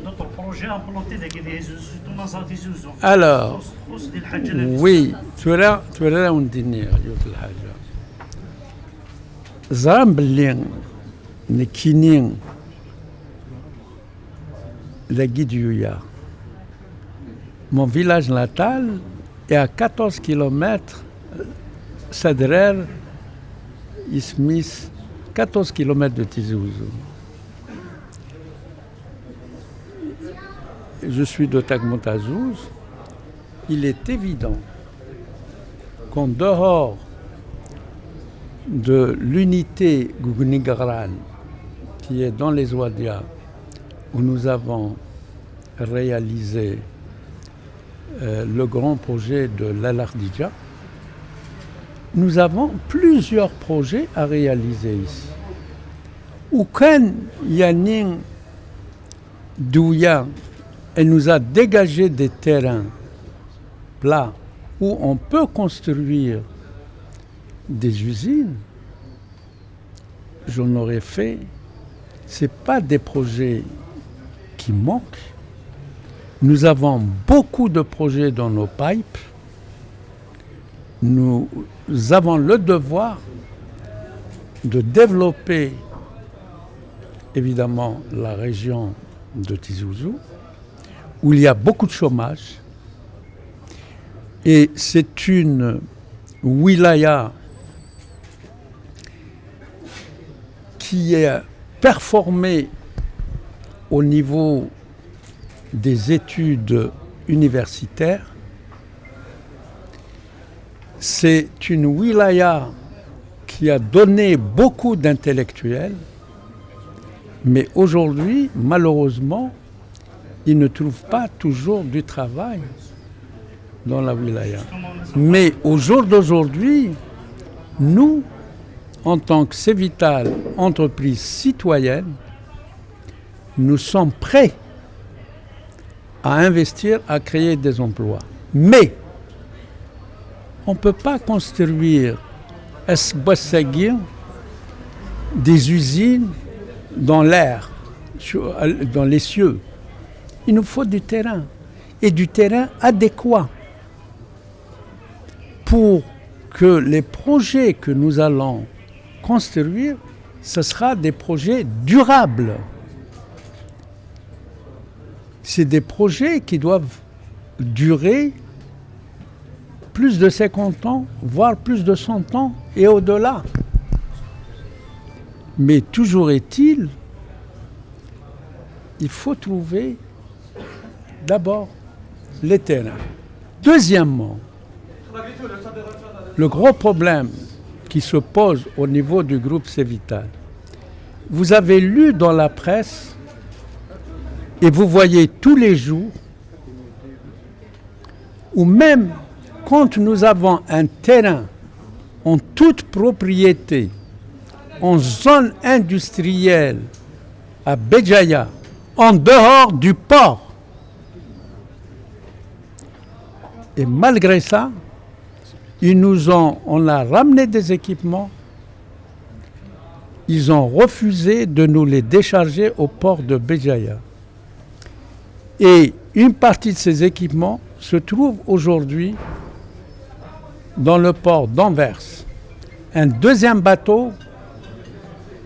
d'autres projets implantés Alors, oui, تورا ونديني يوت الحاجة زرام بلي نكينين la Guidouya. Mon village natal est à 14 km, Sadrer, Ismis, 14 km de Tizi Ouzou. Je suis de Tagmontazouz. Il est évident qu'en dehors de l'unité Gougnigaran qui est dans les Ouadia, où nous avons réalisé le grand projet de l'Alardija, nous avons plusieurs projets à réaliser ici. Où quand Yanin Douya, elle nous a dégagé des terrains plats où on peut construire des usines, j'en aurais fait. Ce n'est pas des projets qui manquent. Nous avons beaucoup de projets dans nos pipes. Nous avons le devoir de développer évidemment la région de Tizi Ouzou, où il y a beaucoup de chômage. Et c'est une wilaya qui est performée au niveau des études universitaires. C'est une wilaya qui a donné beaucoup d'intellectuels, mais aujourd'hui, malheureusement, ils ne trouvent pas toujours du travail dans la wilaya. Mais au jour d'aujourd'hui, nous, en tant que Cévital, entreprise citoyenne, nous sommes prêts à investir, à créer des emplois. Mais on ne peut pas construire des usines dans l'air, dans les cieux. Il nous faut du terrain, et du terrain adéquat pour que les projets que nous allons construire, ce sera des projets durables. C'est des projets qui doivent durer plus de 50 ans, voire plus de 100 ans et au-delà. Mais toujours est-il, il faut trouver d'abord les terrains. Deuxièmement, le gros problème qui se pose au niveau du groupe Cévital. Vous avez lu dans la presse et vous voyez tous les jours, ou même quand nous avons un terrain en toute propriété, en zone industrielle, à Béjaïa, en dehors du port. Et malgré ça, on a ramené des équipements, ils ont refusé de nous les décharger au port de Béjaïa. Et une partie de ces équipements se trouve aujourd'hui dans le port d'Anvers. Un deuxième bateau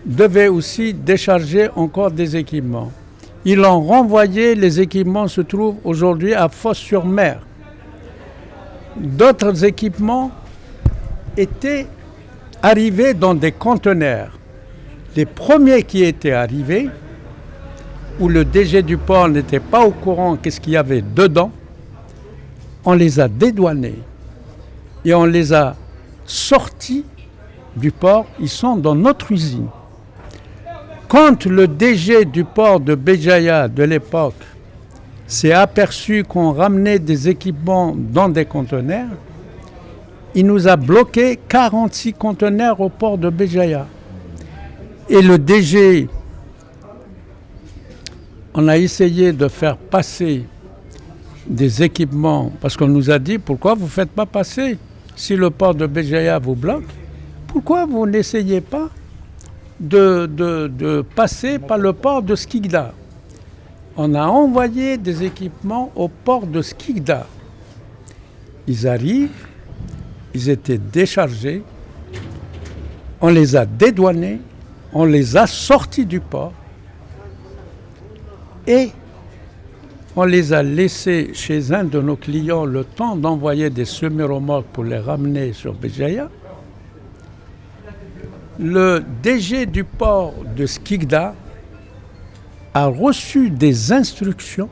devait aussi décharger encore des équipements. Ils l'ont renvoyé, les équipements se trouvent aujourd'hui à Fos-sur-Mer. D'autres équipements étaient arrivés dans des conteneurs. Les premiers qui étaient arrivés, où le DG du port n'était pas au courant qu'est-ce qu'il y avait dedans, on les a dédouanés et on les a sortis du port. Ils sont dans notre usine. Quand le DG du port de Béjaïa de l'époque s'est aperçu qu'on ramenait des équipements dans des conteneurs, il nous a bloqué 46 conteneurs au port de Béjaïa. Et le DG, on a essayé de faire passer des équipements, parce qu'on nous a dit, pourquoi vous ne faites pas passer? Si le port de Béjaïa vous bloque, pourquoi vous n'essayez pas de passer par le port de Skikda? On a envoyé des équipements au port de Skikda. Ils arrivent, ils étaient déchargés, on les a dédouanés, on les a sortis du port et on les a laissés chez un de nos clients le temps d'envoyer des semi-remorques pour les ramener sur Béjaïa. Le DG du port de Skikda a reçu des instructions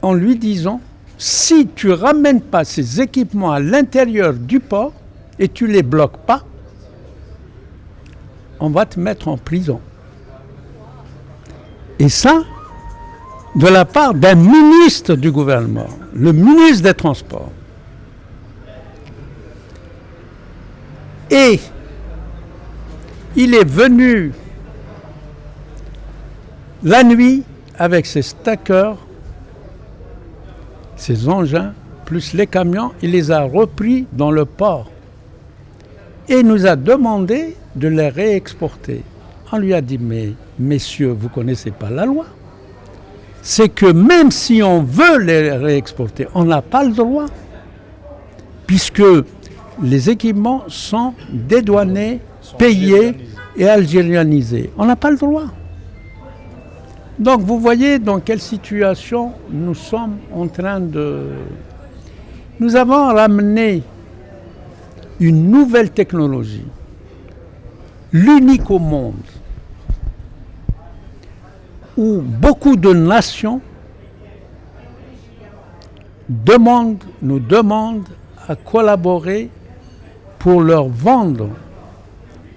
en lui disant « Si tu ne ramènes pas ces équipements à l'intérieur du port et tu ne les bloques pas, on va te mettre en prison. » Et ça, de la part d'un ministre du gouvernement, le ministre des Transports. Et il est venu la nuit avec ses stackers, ses engins, plus les camions, il les a repris dans le port et nous a demandé de les réexporter. On lui a dit, mais messieurs, vous ne connaissez pas la loi. C'est que même si on veut les réexporter, on n'a pas le droit, puisque les équipements sont dédouanés, payés et algérianisés. On n'a pas le droit. Donc vous voyez dans quelle situation nous sommes en train de... Nous avons ramené une nouvelle technologie, l'unique au monde, où beaucoup de nations nous demandent à collaborer pour leur vendre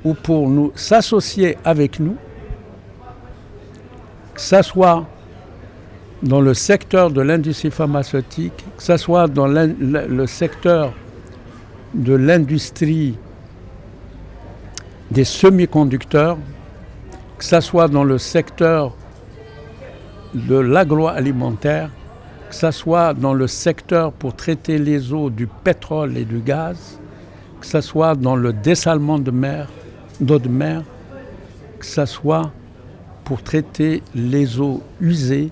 ou pour nous s'associer avec nous, que ce soit dans le secteur de l'industrie pharmaceutique, que ce soit dans le secteur de l'industrie des semi-conducteurs, que ce soit dans le secteur de l'agroalimentaire, que ce soit dans le secteur pour traiter les eaux du pétrole et du gaz, que ce soit dans le dessalement d'eau de mer, que ce soit pour traiter les eaux usées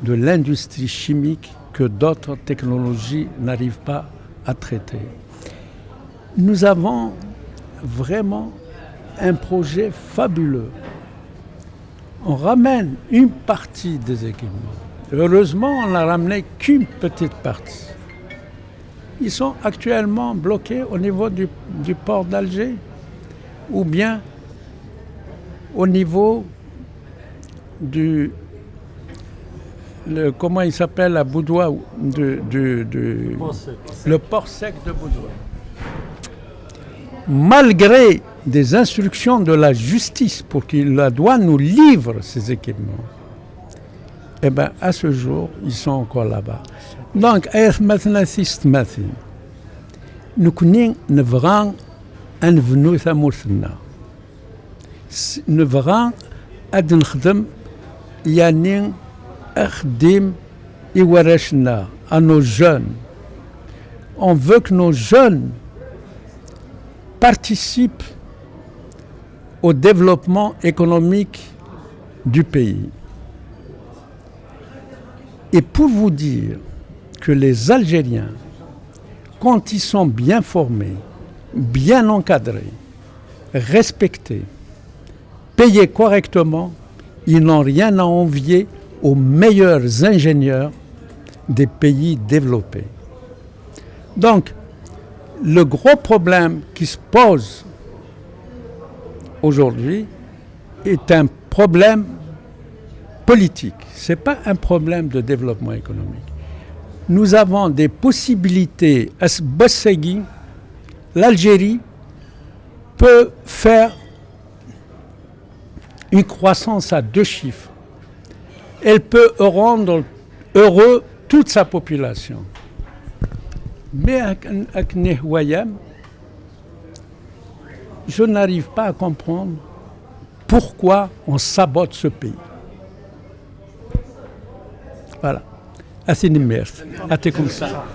de l'industrie chimique que d'autres technologies n'arrivent pas à traiter. Nous avons vraiment un projet fabuleux. On ramène une partie des équipements. Heureusement, on n'a ramené qu'une petite partie. Ils sont actuellement bloqués au niveau du port d'Alger ou bien au niveau comment il s'appelle à Boudoua, le port sec de Boudoua. Malgré des instructions de la justice pour que la douane nous livre ces équipements, eh bien, à ce jour, ils sont encore là-bas. Donc, nous connaissons un venu samoursna. Nous verrons adnخدم يعني أخدم إورشنا à nos jeunes. On veut que nos jeunes participent au développement économique du pays. Et pour vous dire que les Algériens, quand ils sont bien formés, bien encadrés, respectés, payés correctement, ils n'ont rien à envier aux meilleurs ingénieurs des pays développés. Donc, le gros problème qui se pose aujourd'hui est un problème politique. Ce n'est pas un problème de développement économique. Nous avons des possibilités. L'Algérie peut faire une croissance à 2 chiffres. Elle peut rendre heureux toute sa population. Mais avec Nehwayem, je n'arrive pas à comprendre pourquoi on sabote ce pays. Voilà. Assez merci. À tes comme ça.